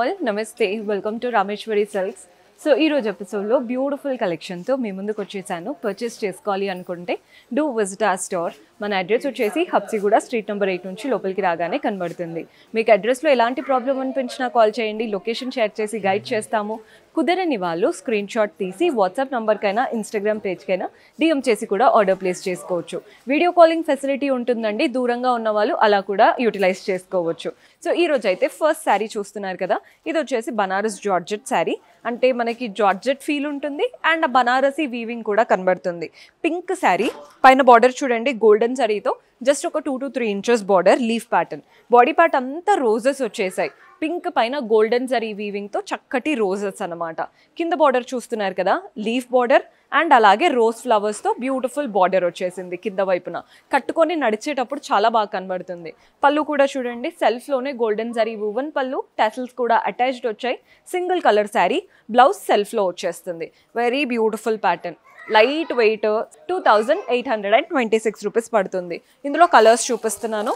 all, Namaste. Welcome to Rameshwari Silks. So ఈరోజు ఎపిసోడ్లో beautiful కలెక్షన్తో మీ ముందుకు వచ్చేసాను. పర్చేస్ చేసుకోవాలి అనుకుంటే డూ విజిట్ ఆ స్టోర్. మన అడ్రస్ వచ్చేసి హబ్సిగూడ స్ట్రీట్ నెంబర్ 8 నుంచి లోపలికి రాగానే కనబడుతుంది. మీకు అడ్రస్లో ఎలాంటి ప్రాబ్లం అనిపించినా కాల్ చేయండి, లొకేషన్ షేర్ చేసి గైడ్ చేస్తాము. కుదరని వాళ్ళు స్క్రీన్ షాట్ తీసి వాట్సాప్ నెంబర్కైనా ఇన్స్టాగ్రామ్ పేజ్కైనా డిఎం చేసి కూడా ఆర్డర్ ప్లేస్ చేసుకోవచ్చు. వీడియో కాలింగ్ ఫెసిలిటీ ఉంటుందండి, దూరంగా ఉన్న వాళ్ళు అలా కూడా యూటిలైజ్ చేసుకోవచ్చు. సో ఈరోజు అయితే ఫస్ట్ శారీ చూస్తున్నారు కదా, ఇది వచ్చేసి బనారస్ జార్జెట్ శారీ. అంటే మనకి జార్జెట్ ఫీల్ ఉంటుంది అండ్ బనారసీ వీవింగ్ కూడా కనబడుతుంది. పింక్ శారీ పైన బార్డర్ చూడండి, గోల్డెన్ శారీతో జస్ట్ ఒక 2 to 3 inches border, leaf pattern. Body part అంతా రోజెస్ వచ్చేసాయి. పింక్ పైన గోల్డెన్ జరీ వీవింగ్తో చక్కటి రోజెస్ అనమాట. కింద బార్డర్ చూస్తున్నారు కదా, లీఫ్ బార్డర్ అండ్ అలాగే రోజ్ ఫ్లవర్స్తో బ్యూటిఫుల్ బార్డర్ వచ్చేసింది కింద వైపున. కట్టుకొని నడిచేటప్పుడు చాలా బాగా కనబడుతుంది. పళ్ళు కూడా చూడండి, సెల్ఫ్లోనే గోల్డెన్ జరీ వూవన్ పళ్ళు, టాసిల్స్ కూడా అటాచ్డ్ వచ్చాయి. సింగిల్ కలర్ శారీ, బ్లౌజ్ సెల్ఫ్లో వచ్చేస్తుంది. Very beautiful pattern, light weight. 2826 rupees పడుతుంది. ఇందులో కలర్స్ చూపిస్తున్నాను.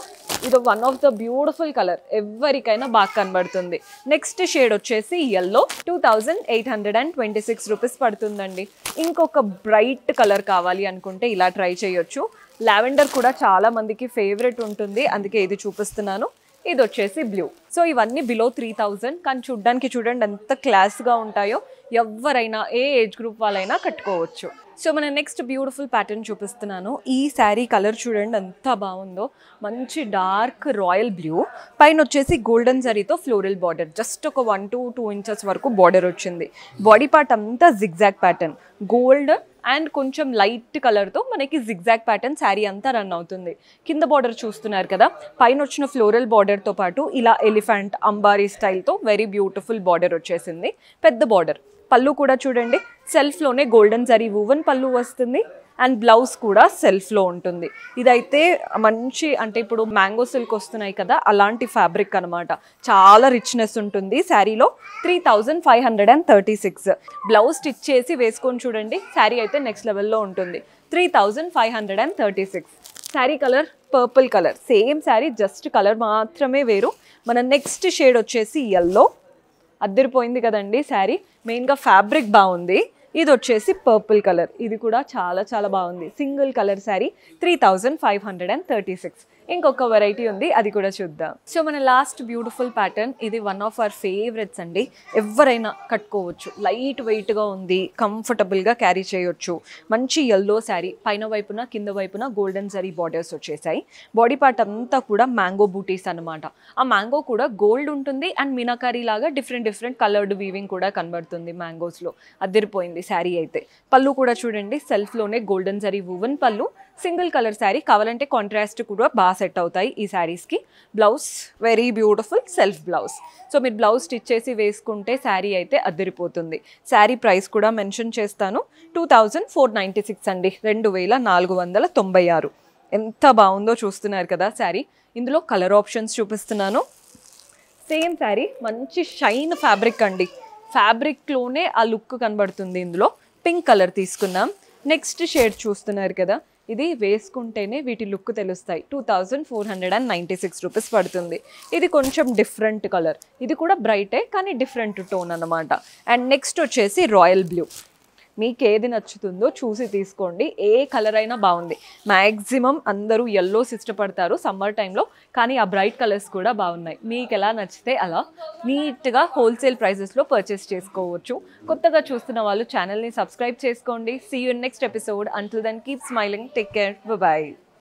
ఇది one of the beautiful colour, ఎవరికైనా బాగా కనబడుతుంది. నెక్స్ట్ షేడ్ వచ్చేసి ఎల్లో, 2826 రూపీస్ పడుతుందండి. ఇంకొక బ్రైట్ కలర్ కావాలి అనుకుంటే ఇలా ట్రై చేయొచ్చు. లావెండర్ కూడా చాలా మందికి ఫేవరెట్ ఉంటుంది, అందుకే ఇది చూపిస్తున్నాను. ఇది వచ్చేసి బ్లూ. సో ఇవన్నీ బిలో 3000, కానీ చూడ్డానికి చూడండి ఎంత క్లాస్గా ఉంటాయో. ఎవరైనా ఏ ఏజ్ గ్రూప్ వాళ్ళైనా కట్టుకోవచ్చు. సో మన నెక్స్ట్ బ్యూటిఫుల్ ప్యాటర్న్ చూపిస్తున్నాను. ఈ శారీ కలర్ చూడండి ఎంత బాగుందో, మంచి డార్క్ రాయల్ బ్లూ, పైన వచ్చేసి గోల్డెన్ జరీతో ఫ్లోరల్ బార్డర్, జస్ట్ ఒక 1 to 2 inches వరకు బార్డర్ వచ్చింది. బాడీ పార్ట్ అంతా జిగ్జాగ్ ప్యాటర్న్, గోల్డ్ అండ్ కొంచెం లైట్ కలర్తో మనకి జిగ్జాగ్ ప్యాటర్న్ శారీ అంతా రన్ అవుతుంది. కింద బార్డర్ చూస్తున్నారు కదా, పైన వచ్చిన ఫ్లోరల్ బార్డర్తో పాటు ఇలా ఎలిఫెంట్ అంబారీ స్టైల్తో వెరీ బ్యూటిఫుల్ బార్డర్ వచ్చేసింది. పెద్ద బార్డర్. పళ్ళు కూడా చూడండి, సెల్ఫ్లోనే గోల్డెన్ జరీ వూవన్ పళ్ళు వస్తుంది అండ్ బ్లౌజ్ కూడా సెల్ఫ్లో ఉంటుంది. ఇదైతే మంచి, అంటే ఇప్పుడు మ్యాంగో సిల్క్ వస్తున్నాయి కదా, అలాంటి ఫ్యాబ్రిక్ అనమాట. చాలా రిచ్నెస్ ఉంటుంది శారీలో. 3536. బ్లౌజ్ స్టిచ్ చేసి వేసుకొని చూడండి, శారీ అయితే నెక్స్ట్ లెవెల్లో ఉంటుంది. 3536. Sari colour purple colour, same sari, just colour మాత్రమే వేరు. మన నెక్స్ట్ షేడ్ వచ్చేసి ఎల్లో. అద్దరిపోయింది కదండి శారీ, మెయిన్గా ఫ్యాబ్రిక్ బాగుంది. ఇది వచ్చేసి పర్పుల్ కలర్, ఇది కూడా చాలా చాలా బాగుంది. Single colour sari, 3536. ఇంకొక వెరైటీ ఉంది, అది కూడా చూద్దాం. సో మన లాస్ట్ బ్యూటిఫుల్ ప్యాటర్న్, ఇది వన్ ఆఫ్ అవర్ ఫేవరెట్స్ అండి. ఎవరైనా కట్టుకోవచ్చు, లైట్ వెయిట్గా ఉంది, కంఫర్టబుల్గా క్యారీ చేయొచ్చు. మంచి ఎల్లో శారీ, పైన వైపున కింద వైపున గోల్డెన్ జరీ బార్డర్స్ వచ్చేసాయి. బాడీ పార్ట్ అంతా కూడా మ్యాంగో బూటీస్ అనమాట. ఆ మ్యాంగో కూడా గోల్డ్ ఉంటుంది అండ్ మీనాకారీ లాగా డిఫరెంట్ కలర్డ్ వీవింగ్ కూడా కనబడుతుంది మ్యాంగోస్లో. అదిరిపోయింది శారీ అయితే. పళ్ళు కూడా చూడండి, సెల్ఫ్లోనే గోల్డెన్ జరీ వూవన్ పళ్ళు. సింగిల్ కలర్ శారీ, కావాలంటే కాంట్రాస్ట్ కూడా బాగా సెట్ అవుతాయి ఈ శారీస్కి. Blouse very beautiful self blouse. So మీరు బ్లౌజ్ స్టిచ్ చేసి వేసుకుంటే శారీ అయితే అద్దరిపోతుంది. శారీ ప్రైస్ కూడా మెన్షన్ చేస్తాను, 2496 అండి, 2496. ఎంత బాగుందో చూస్తున్నారు కదా శారీ. ఇందులో కలర్ ఆప్షన్స్ చూపిస్తున్నాను. సేమ్ శారీ, మంచి షైన్ ఫ్యాబ్రిక్ అండి. ఫ్యాబ్రిక్లోనే ఆ లుక్ కనబడుతుంది. ఇందులో పింక్ కలర్ తీసుకున్నాం. నెక్స్ట్ షేడ్ చూస్తున్నారు కదా, ఇది వేసుకుంటేనే వీటి లుక్ తెలుస్తాయి. 2496 రూపీస్ పడుతుంది. ఇది కొంచెం డిఫరెంట్ కలర్, ఇది కూడా బ్రైటే కానీ డిఫరెంట్ టోన్ అనమాట. అండ్ నెక్స్ట్ వచ్చేసి రాయల్ బ్లూ. మీకు ఏది నచ్చుతుందో చూసి తీసుకోండి, ఏ కలర్ అయినా బాగుంది. మ్యాక్సిమం అందరూ ఎల్లోస్ ఇష్టపడతారు సమ్మర్ టైంలో, కానీ ఆ బ్రైట్ కలర్స్ కూడా బాగున్నాయి. మీకు ఎలా నచ్చితే అలా నీట్గా హోల్సేల్ ప్రైజెస్లో పర్చేస్ చేసుకోవచ్చు. కొత్తగా చూస్తున్న వాళ్ళు ఛానల్ని సబ్స్క్రైబ్ చేసుకోండి. See you in next episode. Until then keep smiling, take care, bye.